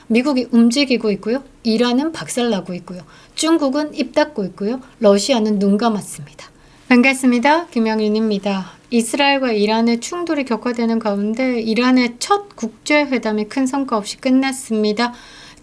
미국이 움직이고 있고요. 이란은 박살나고 있고요. 중국은 입 닫고 있고요. 러시아는 눈 감았습니다. 반갑습니다. 김영윤입니다. 이스라엘과 이란의 충돌이 격화되는 가운데 이란의 첫 국제회담이 큰 성과 없이 끝났습니다.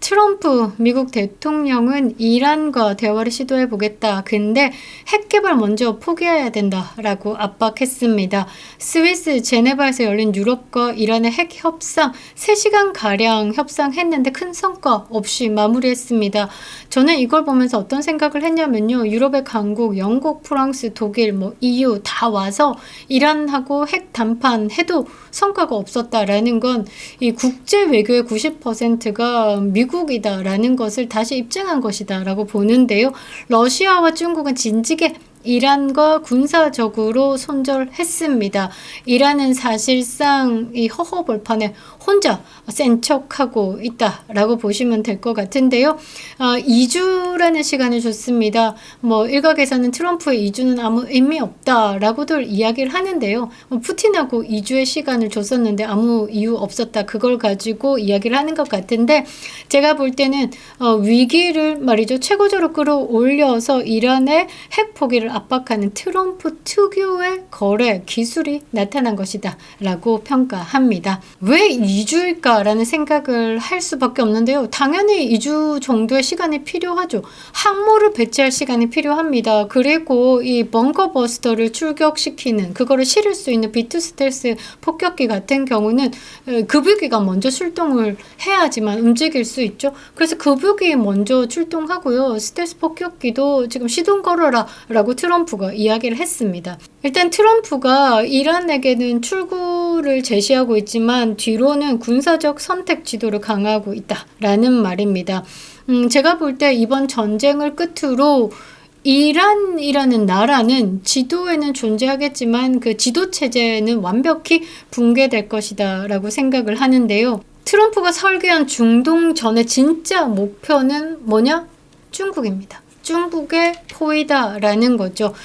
트럼프 미국 대통령은 이란과 대화를 시도해 보겠다. 근데 핵 개발 먼저 포기해야 된다라고 압박했습니다. 스위스 제네바에서 열린 유럽과 이란의 핵 협상 3시간가량 협상했는데 큰 성과 없이 마무리했습니다. 저는 이걸 보면서 어떤 생각을 했냐면요. 유럽의 강국, 영국, 프랑스, 독일, EU 다 와서 이란하고 핵 담판해도 성과가 없었다라는 건 이 국제 외교의 90%가 미국이다라는 것을 다시 입증한 것이다라고 보는데요. 러시아와 중국은 진즉에 이란과 군사적으로 손절했습니다. 이란은 사실상 이 허허벌판에 혼자 센 척하고 있다라고 보시면 될 것 같은데요. 2주라는 시간을 줬습니다. 일각에서는 트럼프의 2주는 아무 의미 없다라고들 이야기를 하는데요. 푸틴하고 2주의 시간을 줬었는데 아무 이유 없었다. 그걸 가지고 이야기를 하는 것 같은데 제가 볼 때는 위기를 말이죠. 최고조로 끌어올려서 이란의 핵 포기를 압박하는 트럼프 특유의 거래 기술이 나타난 것이다 라고 평가합니다. 왜 2주일까라는 생각을 할 수밖에 없는데요. 당연히 2주 정도의 시간이 필요하죠. 항모를 배치할 시간이 필요합니다. 그리고 이 벙커버스터를 출격시키는 그거를 실을 수 있는 비투 스텔스 폭격기 같은 경우는 급유기가 먼저 출동을 해야지만 움직일 수 있죠. 그래서 급유기 먼저 출동하고요. 스텔스 폭격기도 지금 시동 걸어라 라고 트럼프가 이야기를 했습니다. 일단 트럼프가 이란에게는 출구를 제시하고 있지만 뒤로는 군사적 선택 지도를 강화하고 있다라는 말입니다. 제가 볼 때 이번 전쟁을 끝으로 이란이라는 나라는 지도에는 존재하겠지만 그 지도 체제는 완벽히 붕괴될 것이다 라고 생각을 하는데요. 트럼프가 설계한 중동 전의 진짜 목표는 뭐냐? 중국입니다. 중국의 포위다라는 거죠.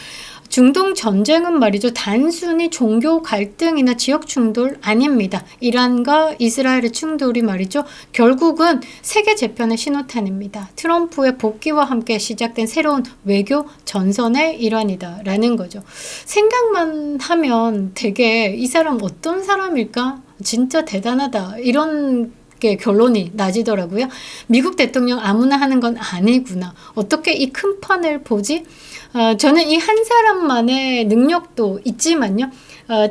중동 전쟁은 말이죠. 단순히 종교 갈등이나 지역 충돌 아닙니다. 이란과 이스라엘의 충돌이 말이죠. 결국은 세계 재편의 신호탄입니다. 트럼프의 복귀와 함께 시작된 새로운 외교 전선의 일환이다라는 거죠. 생각만 하면 되게 이 사람 어떤 사람일까? 진짜 대단하다. 이런 게 결론이 나지더라고요. 미국 대통령 아무나 하는 건 아니구나. 어떻게 이 큰 판을 보지? 저는 이 한 사람만의 능력도 있지만요.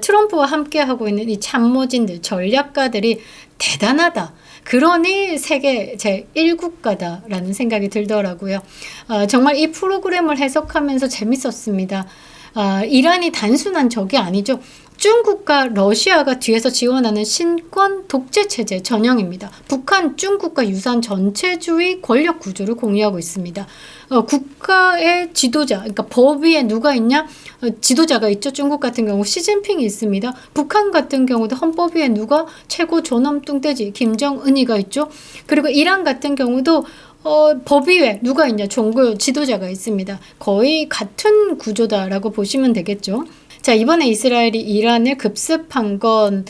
트럼프와 함께하고 있는 이 참모진들, 전략가들이 대단하다. 그러니 세계 제1국가다라는 생각이 들더라고요. 정말 이 프로그램을 해석하면서 재밌었습니다. 이란이 단순한 적이 아니죠. 중국과 러시아가 뒤에서 지원하는 신권 독재체제 전형입니다. 북한, 중국과 유사한 전체주의 권력 구조를 공유하고 있습니다. 국가의 지도자, 그러니까 법 위에 누가 있냐? 지도자가 있죠. 중국 같은 경우 시진핑이 있습니다. 북한 같은 경우도 헌법 위에 누가? 최고 존엄 뚱떼지 김정은이가 있죠. 그리고 이란 같은 경우도 법 위에 누가 있냐? 종교 지도자가 있습니다. 거의 같은 구조다라고 보시면 되겠죠. 자, 이번에 이스라엘이 이란을 급습한 건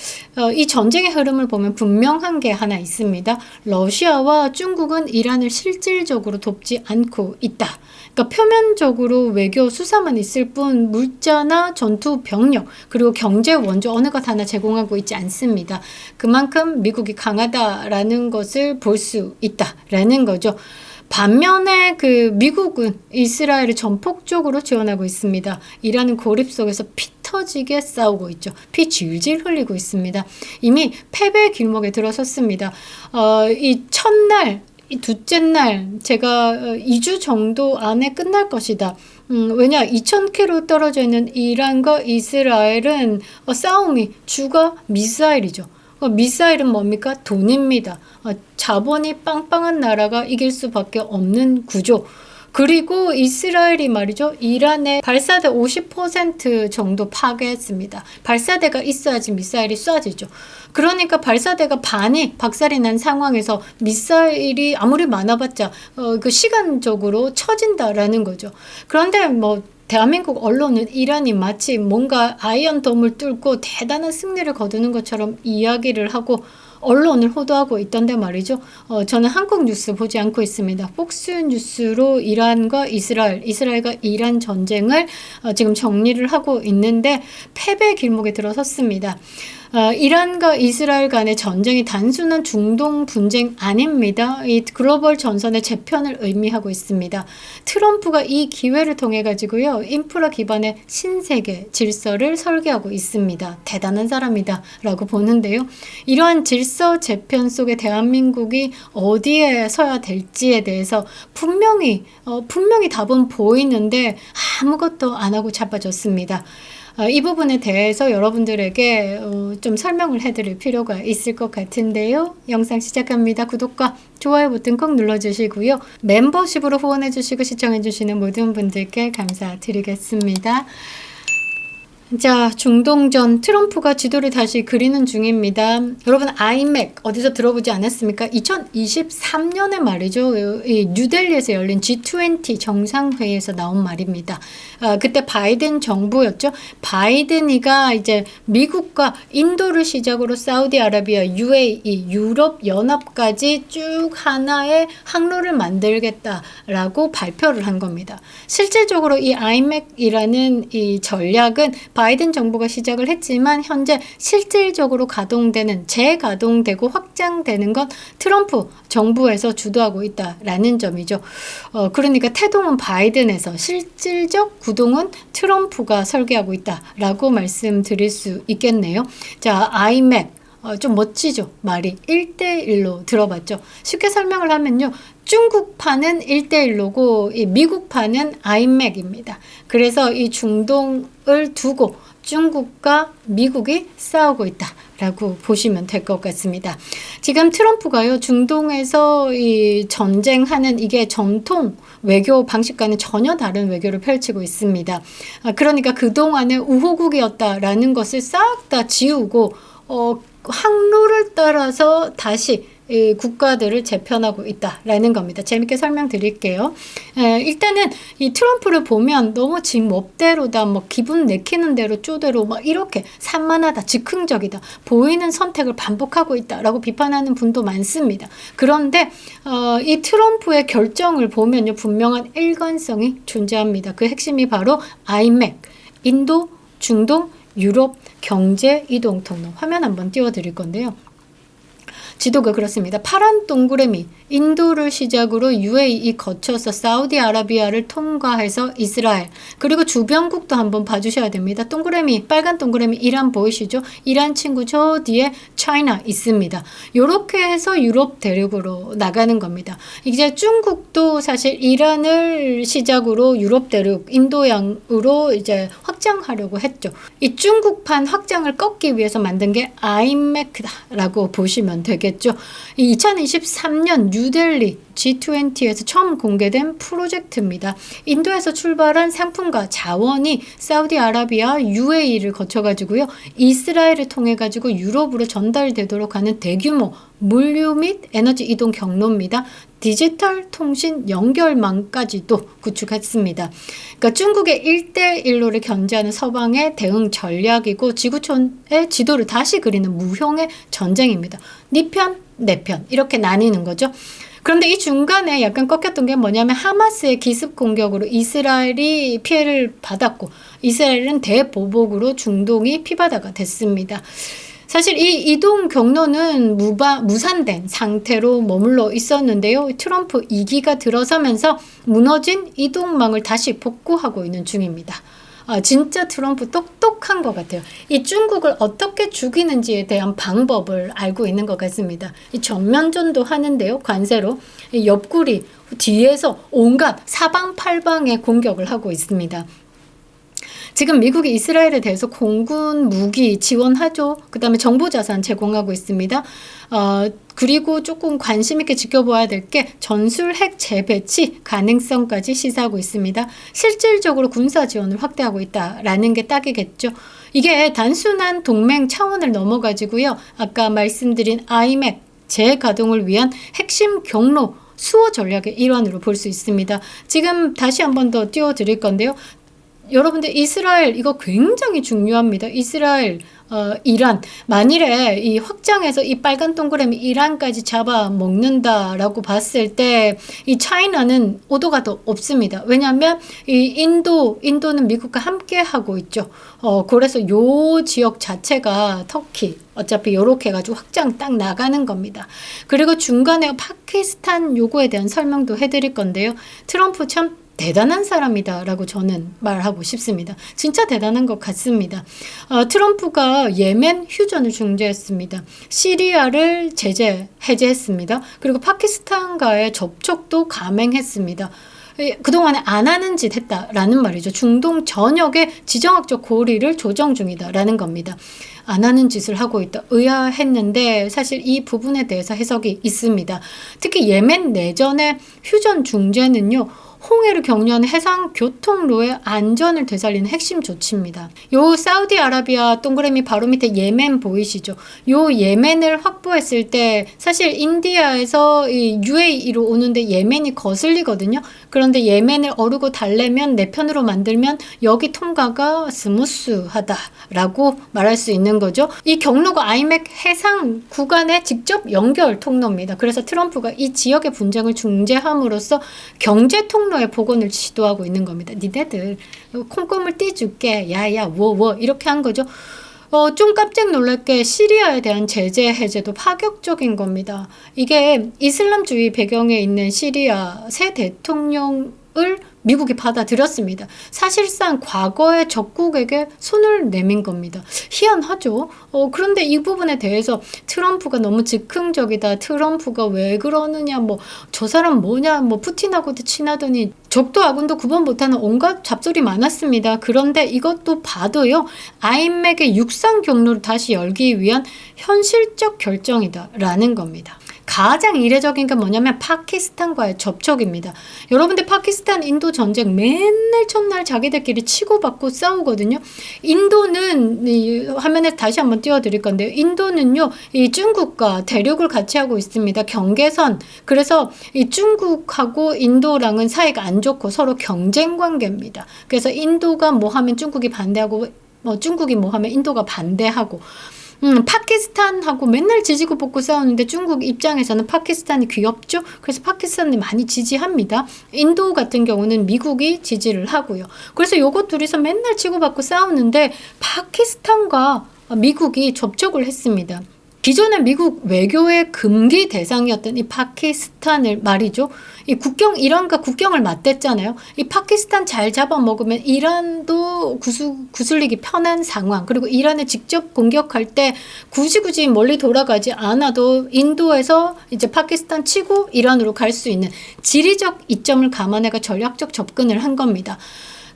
이 전쟁의 흐름을 보면 분명한 게 하나 있습니다. 러시아와 중국은 이란을 실질적으로 돕지 않고 있다. 그러니까 표면적으로 외교 수사만 있을 뿐 물자나 전투 병력 그리고 경제 원조 어느 것 하나 제공하고 있지 않습니다. 그만큼 미국이 강하다라는 것을 볼 수 있다라는 거죠. 반면에 미국은 이스라엘을 전폭적으로 지원하고 있습니다. 이란은 고립 속에서 피 터지게 싸우고 있죠. 피 질질 흘리고 있습니다. 이미 패배 길목에 들어섰습니다. 이 첫날, 이 둘째 날 제가 2주 정도 안에 끝날 것이다. 왜냐 2,000km 떨어져 있는 이란과 이스라엘은 싸움이 주가 미사일이죠. 미사일은 뭡니까? 돈입니다. 자본이 빵빵한 나라가 이길 수밖에 없는 구조. 그리고 이스라엘이 말이죠. 이란의 발사대 50% 정도 파괴했습니다. 발사대가 있어야지 미사일이 쏴지죠. 그러니까 발사대가 반이 박살이 난 상황에서 미사일이 아무리 많아봤자 시간적으로 처진다라는 거죠. 그런데 대한민국 언론은 이란이 마치 뭔가 아이언돔을 뚫고 대단한 승리를 거두는 것처럼 이야기를 하고 언론을 호도하고 있던데 말이죠. 저는 한국 뉴스 보지 않고 있습니다. 폭스 뉴스로 이란과 이스라엘과 이란 전쟁을 지금 정리를 하고 있는데 패배 길목에 들어섰습니다. 이란과 이스라엘 간의 전쟁이 단순한 중동 분쟁 아닙니다. 이 글로벌 전선의 재편을 의미하고 있습니다. 트럼프가 이 기회를 통해 가지고요, 인프라 기반의 신세계 질서를 설계하고 있습니다. 대단한 사람이다 라고 보는데요. 이러한 질서 재편 속에 대한민국이 어디에 서야 될지에 대해서 분명히 답은 보이는데 아무것도 안 하고 자빠졌습니다. 이 부분에 대해서 여러분들에게 좀 설명을 해드릴 필요가 있을 것 같은데요. 영상 시작합니다. 구독과 좋아요 버튼 꼭 눌러주시고요. 멤버십으로 후원해주시고 시청해주시는 모든 분들께 감사드리겠습니다. 자, 중동전 트럼프가 지도를 다시 그리는 중입니다. 여러분 아이맥 어디서 들어보지 않았습니까? 2023년에 말이죠. 이 뉴델리에서 열린 G20 정상회의에서 나온 말입니다. 그때 바이든 정부였죠. 바이든이가 이제 미국과 인도를 시작으로 사우디아라비아, UAE, 유럽 연합까지 쭉 하나의 항로를 만들겠다라고 발표를 한 겁니다. 실질적으로 이 아이맥이라는 이 전략은 바이든 정부가 시작을 했지만 현재 실질적으로 재가동되고 확장되는 건 트럼프 정부에서 주도하고 있다라는 점이죠. 그러니까 태동은 바이든에서 실질적 구동은 트럼프가 설계하고 있다라고 말씀드릴 수 있겠네요. 자, 아이맥 좀 멋지죠? 말이 1대1로 들어봤죠? 쉽게 설명을 하면요. 중국파는 1대1로고 미국파는 아이맥입니다. 그래서 이 중동을 두고 중국과 미국이 싸우고 있다라고 보시면 될 것 같습니다. 지금 트럼프가요, 중동에서 이 전쟁하는 이게 전통 외교 방식과는 전혀 다른 외교를 펼치고 있습니다. 그러니까 그동안의 우호국이었다라는 것을 싹 다 지우고 항로를 따라서 다시 이 국가들을 재편하고 있다라는 겁니다. 재밌게 설명드릴게요. 일단은 이 트럼프를 보면 너무 지 멋대로다, 뭐 기분 내키는 대로 쪼대로 막 이렇게 산만하다, 즉흥적이다, 보이는 선택을 반복하고 있다라고 비판하는 분도 많습니다. 그런데 이 트럼프의 결정을 보면요, 분명한 일관성이 존재합니다. 그 핵심이 바로 아이맥, 인도, 중동, 유럽 경제 이동 통로. 화면 한번 띄워드릴 건데요. 지도가 그렇습니다. 파란 동그라미, 인도를 시작으로 UAE 거쳐서 사우디아라비아를 통과해서 이스라엘, 그리고 주변국도 한번 봐주셔야 됩니다. 동그라미, 빨간 동그라미 이란 보이시죠? 이란 친구 저 뒤에 차이나 있습니다. 이렇게 해서 유럽 대륙으로 나가는 겁니다. 이제 중국도 사실 이란을 시작으로 유럽 대륙, 인도양으로 이제 확장하려고 했죠. 이 중국판 확장을 꺾기 위해서 만든 게 아이맥다라고 보시면 되겠습니다. 2023년 뉴델리 G20에서 처음 공개된 프로젝트입니다. 인도에서 출발한 상품과 자원이 사우디아라비아, UAE를 거쳐가지고요, 이스라엘을 통해가지고 유럽으로 전달되도록 하는 대규모 물류 및 에너지 이동 경로입니다. 디지털 통신 연결망까지도 구축했습니다. 그러니까 중국의 1대1로를 견제하는 서방의 대응 전략이고 지구촌의 지도를 다시 그리는 무형의 전쟁입니다. 네 편, 내 편 이렇게 나뉘는 거죠. 그런데 이 중간에 약간 꺾였던 게 뭐냐면 하마스의 기습 공격으로 이스라엘이 피해를 받았고 이스라엘은 대보복으로 중동이 피바다가 됐습니다. 사실 이 이동 경로는 무산된 상태로 머물러 있었는데요. 트럼프 2기가 들어서면서 무너진 이동망을 다시 복구하고 있는 중입니다. 진짜 트럼프 똑똑한 것 같아요. 이 중국을 어떻게 죽이는지에 대한 방법을 알고 있는 것 같습니다. 이 전면전도 하는데요. 관세로 옆구리 뒤에서 온갖 사방팔방에 공격을 하고 있습니다. 지금 미국이 이스라엘에 대해서 공군 무기 지원하죠. 그 다음에 정보자산 제공하고 있습니다. 그리고 조금 관심 있게 지켜봐야 될 게 전술 핵 재배치 가능성까지 시사하고 있습니다. 실질적으로 군사 지원을 확대하고 있다라는 게 딱이겠죠. 이게 단순한 동맹 차원을 넘어가지고요. 아까 말씀드린 아이맥 재가동을 위한 핵심 경로 수호 전략의 일환으로 볼 수 있습니다. 지금 다시 한 번 더 띄워드릴 건데요. 여러분들 이스라엘 이거 굉장히 중요합니다. 이스라엘, 이란. 만일에 이 확장해서 이 빨간 동그라미 이란까지 잡아먹는다라고 봤을 때 이 차이나는 오도가 더 없습니다. 왜냐하면 이 인도는 미국과 함께 하고 있죠. 그래서 요 지역 자체가 터키, 어차피 요렇게 해가지고 확장 딱 나가는 겁니다. 그리고 중간에 파키스탄 요거에 대한 설명도 해드릴 건데요. 트럼프 참 대단한 사람이다 라고 저는 말하고 싶습니다. 진짜 대단한 것 같습니다. 트럼프가 예멘 휴전을 중재했습니다. 시리아를 해제했습니다. 그리고 파키스탄과의 접촉도 감행했습니다. 그동안에 안 하는 짓 했다라는 말이죠. 중동 전역의 지정학적 고리를 조정 중이다라는 겁니다. 안 하는 짓을 하고 있다. 의아했는데 사실 이 부분에 대해서 해석이 있습니다. 특히 예멘 내전의 휴전 중재는요. 홍해를 경유하는 해상 교통로의 안전을 되살리는 핵심 조치입니다. 요 사우디아라비아 동그라미 바로 밑에 예멘 보이시죠? 요 예멘을 확보했을 때 사실 인디아에서 이 UAE로 오는데 예멘이 거슬리거든요. 그런데 예멘을 어르고 달래면 내 편으로 만들면 여기 통과가 스무스하다라고 말할 수 있는 거죠. 이 경로가 아이맥 해상 구간의 직접 연결 통로입니다. 그래서 트럼프가 이 지역의 분쟁을 중재함으로써 경제 통로의 복원을 시도하고 있는 겁니다. 니네들 콩고물 띄줄게. 야야 워워 이렇게 한 거죠. 좀 깜짝 놀랄게 시리아에 대한 제재 해제도 파격적인 겁니다. 이게 이슬람주의 배경에 있는 시리아 새 대통령을 미국이 받아들였습니다. 사실상 과거의 적국에게 손을 내민 겁니다. 희한하죠? 그런데 이 부분에 대해서 트럼프가 너무 즉흥적이다. 트럼프가 왜 그러느냐. 저 사람 뭐냐. 푸틴하고도 친하더니 적도 아군도 구분 못하는 온갖 잡소리 많았습니다. 그런데 이것도 봐도요. 아인맥의 육상 경로를 다시 열기 위한 현실적 결정이다라는 겁니다. 가장 이례적인 게 뭐냐면 파키스탄과의 접촉입니다. 여러분들 파키스탄 인도 전쟁 맨날 첫날 자기들끼리 치고받고 싸우거든요. 인도는 이 화면에 다시 한번 띄워드릴 건데요. 인도는요 이 중국과 대륙을 같이 하고 있습니다. 경계선. 그래서 이 중국하고 인도랑은 사이가 안 좋고 서로 경쟁 관계입니다. 그래서 인도가 뭐 하면 중국이 반대하고 중국이 뭐 하면 인도가 반대하고 파키스탄하고 맨날 지지고 볶고 싸우는데 중국 입장에서는 파키스탄이 귀엽죠? 그래서 파키스탄을 많이 지지합니다. 인도 같은 경우는 미국이 지지를 하고요. 그래서 요것 둘이서 맨날 치고받고 싸우는데 파키스탄과 미국이 접촉을 했습니다. 기존에 미국 외교의 금기 대상이었던 이 파키스탄을 말이죠. 이 이란과 국경을 맞댔잖아요. 이 파키스탄 잘 잡아먹으면 이란도 구슬리기 편한 상황. 그리고 이란을 직접 공격할 때 굳이 멀리 돌아가지 않아도 인도에서 이제 파키스탄 치고 이란으로 갈 수 있는 지리적 이점을 감안해가 전략적 접근을 한 겁니다.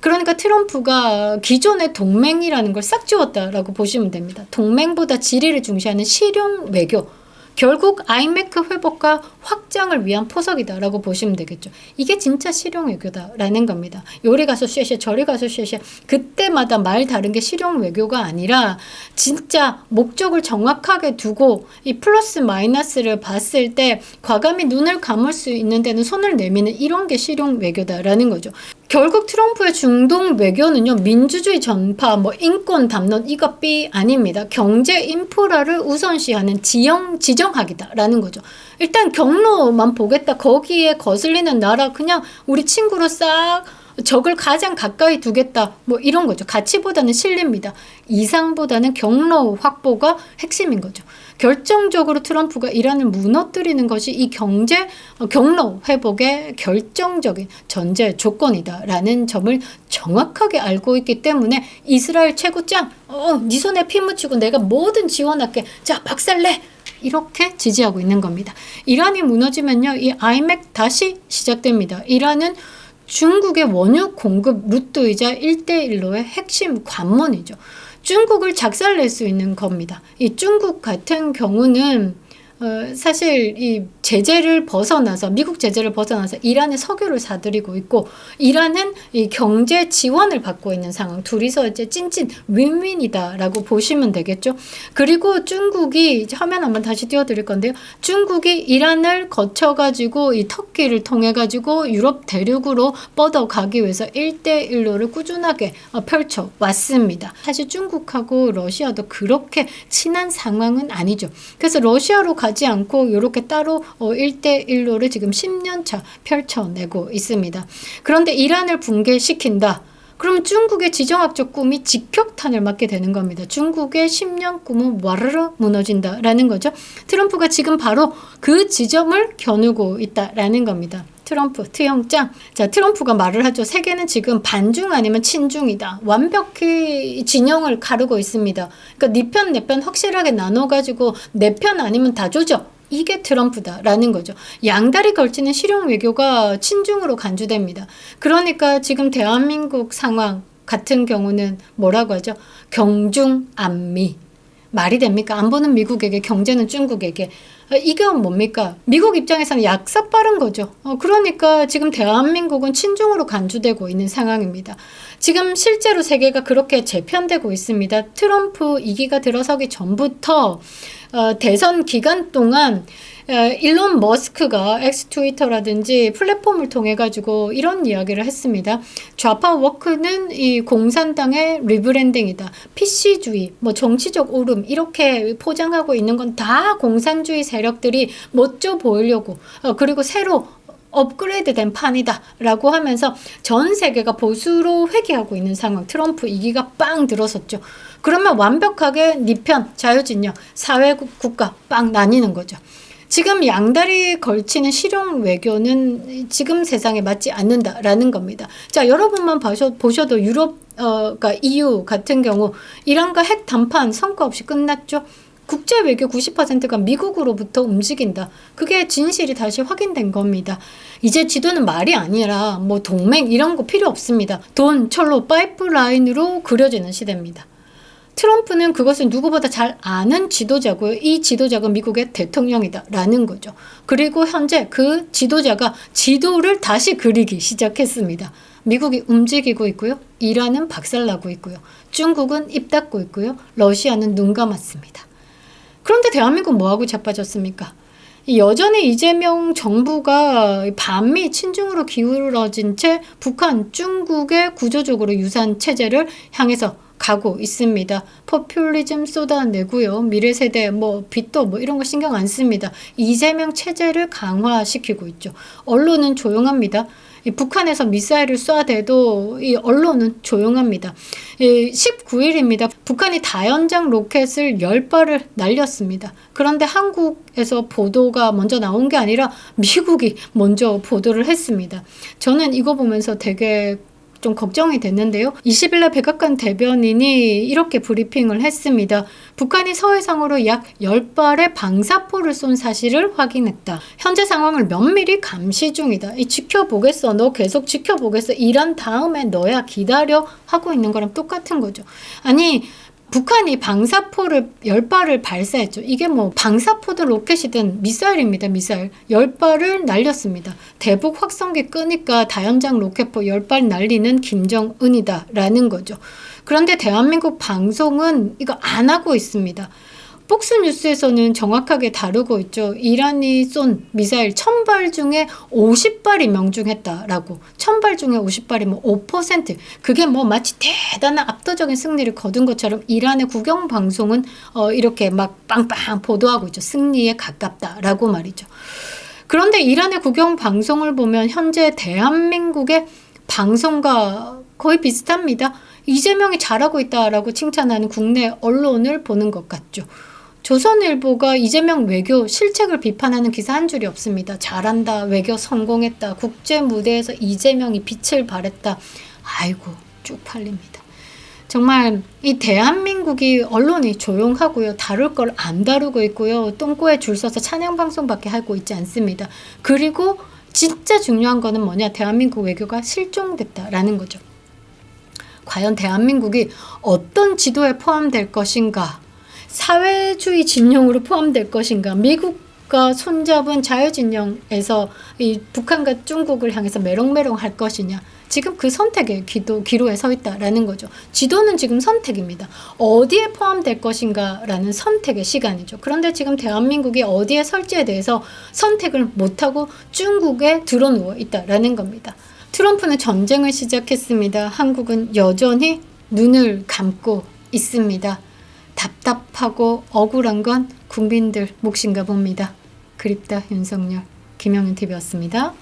그러니까 트럼프가 기존의 동맹이라는 걸 싹 지웠다라고 보시면 됩니다. 동맹보다 지리를 중시하는 실용 외교. 결국 아이메크 회복과 확장을 위한 포석이다라고 보시면 되겠죠. 이게 진짜 실용 외교다라는 겁니다. 요리 가서 쉐쉐 저리 가서 쉐쉐 그때마다 말 다른 게 실용 외교가 아니라 진짜 목적을 정확하게 두고 이 플러스 마이너스를 봤을 때 과감히 눈을 감을 수 있는 데는 손을 내미는 이런 게 실용 외교다라는 거죠. 결국 트럼프의 중동 외교는요. 민주주의 전파, 인권 담론 이것 삐 아닙니다. 경제 인프라를 우선시하는 지정학이다라는 거죠. 일단 경로만 보겠다. 거기에 거슬리는 나라 그냥 우리 친구로 싹 적을 가장 가까이 두겠다. 이런 거죠. 가치보다는 실리입니다. 이상보다는 경로 확보가 핵심인 거죠. 결정적으로 트럼프가 이란을 무너뜨리는 것이 이 경로 회복의 결정적인 전제 조건이다라는 점을 정확하게 알고 있기 때문에 이스라엘 최고짱, 네 손에 피 묻히고 내가 뭐든 지원할게. 자, 박살내! 이렇게 지지하고 있는 겁니다. 이란이 무너지면요, 이 아이맥 다시 시작됩니다. 이란은 중국의 원유 공급 루트이자 1대1로의 핵심 관문이죠. 중국을 작살낼 수 있는 겁니다. 이 중국 같은 경우는 사실 이 제재를 벗어나서 미국 제재를 벗어나서 이란의 석유를 사들이고 있고 이란은 이 경제 지원을 받고 있는 상황. 둘이서 이제 찐찐 윈윈이다라고 보시면 되겠죠. 그리고 중국이 화면 한번 다시 띄워드릴 건데요. 중국이 이란을 거쳐가지고 이 터키를 통해가지고 유럽 대륙으로 뻗어가기 위해서 1대1로를 꾸준하게 펼쳐 왔습니다. 사실 중국하고 러시아도 그렇게 친한 상황은 아니죠. 그래서 러시아로 가지 않고 이렇게 따로 1대1로를 지금 10년차 펼쳐내고 있습니다. 그런데 이란을 붕괴시킨다. 그러면 중국의 지정학적 꿈이 직격탄을 맞게 되는 겁니다. 중국의 10년 꿈은 와르르 무너진다라는 거죠. 트럼프가 지금 바로 그 지점을 겨누고 있다라는 겁니다. 트럼프, 트영짱. 자, 트럼프가 말을 하죠. 세계는 지금 반중 아니면 친중이다. 완벽히 진영을 가르고 있습니다. 그러니까 네 편, 내 편 확실하게 나눠가지고 내 편 아니면 다 조져. 이게 트럼프다라는 거죠. 양다리 걸치는 실용 외교가 친중으로 간주됩니다. 그러니까 지금 대한민국 상황 같은 경우는 뭐라고 하죠? 경중안미. 말이 됩니까? 안보는 미국에게, 경제는 중국에게. 이게 뭡니까? 미국 입장에서는 약사 빠른 거죠. 그러니까 지금 대한민국은 친중으로 간주되고 있는 상황입니다. 지금 실제로 세계가 그렇게 재편되고 있습니다. 트럼프 2기가 들어서기 전부터 대선 기간 동안 일론 머스크가 엑스 트위터라든지 플랫폼을 통해 가지고 이런 이야기를 했습니다. 좌파 워크는 이 공산당의 리브랜딩이다. PC주의, 뭐 정치적 오름 이렇게 포장하고 있는 건 다 공산주의 세력들이 멋져 보이려고 그리고 새로 업그레이드된 판이다 라고 하면서 전 세계가 보수로 회귀하고 있는 상황. 트럼프 2기가 빵 들어섰죠. 그러면 완벽하게 네 편, 자유진영, 사회국, 국가 빵 나뉘는 거죠. 지금 양다리 걸치는 실용 외교는 지금 세상에 맞지 않는다라는 겁니다. 자, 여러분만 보셔도 유럽, 그러니까 EU 같은 경우 이란과 핵談判 성과 없이 끝났죠. 국제 외교 90%가 미국으로부터 움직인다. 그게 진실이 다시 확인된 겁니다. 이제 지도는 말이 아니라 뭐 동맹 이런 거 필요 없습니다. 돈, 철로, 파이프라인으로 그려지는 시대입니다. 트럼프는 그것을 누구보다 잘 아는 지도자고요. 이 지도자가 미국의 대통령이다 라는 거죠. 그리고 현재 그 지도자가 지도를 다시 그리기 시작했습니다. 미국이 움직이고 있고요. 이란은 박살나고 있고요. 중국은 입 닫고 있고요. 러시아는 눈 감았습니다. 그런데 대한민국 뭐하고 자빠졌습니까? 여전히 이재명 정부가 반미 친중으로 기울어진 채 북한, 중국의 구조적으로 유사한 체제를 향해서 가고 있습니다. 포퓰리즘 쏟아내고요. 미래세대 빚도 이런 거 신경 안 씁니다. 이재명 체제를 강화시키고 있죠. 언론은 조용합니다. 북한에서 미사일을 쏴대도 이 언론은 조용합니다. 19일입니다. 북한이 다연장 로켓을 10발을 날렸습니다. 그런데 한국에서 보도가 먼저 나온 게 아니라 미국이 먼저 보도를 했습니다. 저는 이거 보면서 되게 좀 걱정이 됐는데요. 20일날 백악관 대변인이 이렇게 브리핑을 했습니다. 북한이 서해상으로 약 10발의 방사포를 쏜 사실을 확인했다. 현재 상황을 면밀히 감시 중이다. 지켜보겠어. 너 계속 지켜보겠어. 이란 다음에 너야 기다려 하고 있는 거랑 똑같은 거죠. 아니 북한이 방사포를 10발을 발사했죠. 이게 방사포든 로켓이든 미사일입니다. 미사일. 10발을 날렸습니다. 대북 확성기 끄니까 다연장 로켓포 10발 날리는 김정은이다 라는 거죠. 그런데 대한민국 방송은 이거 안 하고 있습니다. 폭스뉴스에서는 정확하게 다루고 있죠. 이란이 쏜 미사일 1000발 중에 50발이 명중했다라고. 1000발 중에 50발이면 5%. 그게 마치 대단한 압도적인 승리를 거둔 것처럼 이란의 국영방송은 이렇게 막 빵빵 보도하고 있죠. 승리에 가깝다라고 말이죠. 그런데 이란의 국영방송을 보면 현재 대한민국의 방송과 거의 비슷합니다. 이재명이 잘하고 있다라고 칭찬하는 국내 언론을 보는 것 같죠. 조선일보가 이재명 외교 실책을 비판하는 기사 한 줄이 없습니다. 잘한다, 외교 성공했다, 국제 무대에서 이재명이 빛을 발했다. 아이고 쭉 팔립니다. 정말 이 대한민국이 언론이 조용하고요. 다룰 걸 안 다루고 있고요. 똥꼬에 줄 서서 찬양방송밖에 하고 있지 않습니다. 그리고 진짜 중요한 거는 뭐냐? 대한민국 외교가 실종됐다라는 거죠. 과연 대한민국이 어떤 지도에 포함될 것인가? 사회주의 진영으로 포함될 것인가? 미국 미국과 손잡은 자유진영에서 이 북한과 중국을 향해서 메롱메롱 할 것이냐. 지금 그 선택의 기로에 서 있다라는 거죠. 지도는 지금 선택입니다. 어디에 포함될 것인가라는 선택의 시간이죠. 그런데 지금 대한민국이 어디에 설지에 대해서 선택을 못하고 중국에 드러누워 있다라는 겁니다. 트럼프는 전쟁을 시작했습니다. 한국은 여전히 눈을 감고 있습니다. 답답하고 억울한 건 국민들 몫인가 봅니다. 그립다 윤석열. 김영윤TV였습니다.